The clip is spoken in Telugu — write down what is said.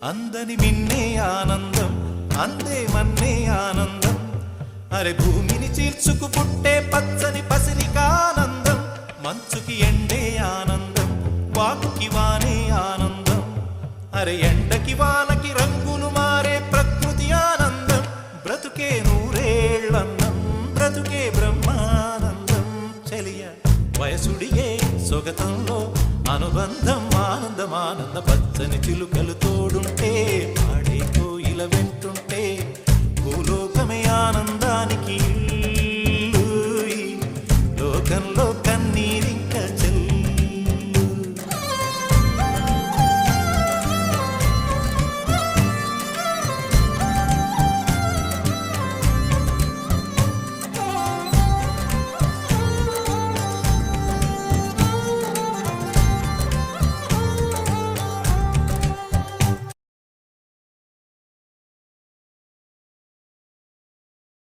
అందని మిన్నే ఆనందం అందే మన్నే ఆనందం అరే భూమిని చీల్చుకు పుట్టే పచ్చని పసిరికానందం మంచుకి ఎండే ఆనందం వాకుకి వానే ఆనందం అరే ఎండకి వానకి రంగులు మారే ప్రకృతి ఆనందం బ్రతుకే నూరేళ్ళన్నం బ్రతుకే బ్రహ్మానందం చెలియ వయసుడియే సొగతంలో అనుబంధం ఆనందమానంద పచ్చని చిలుకలు తోడు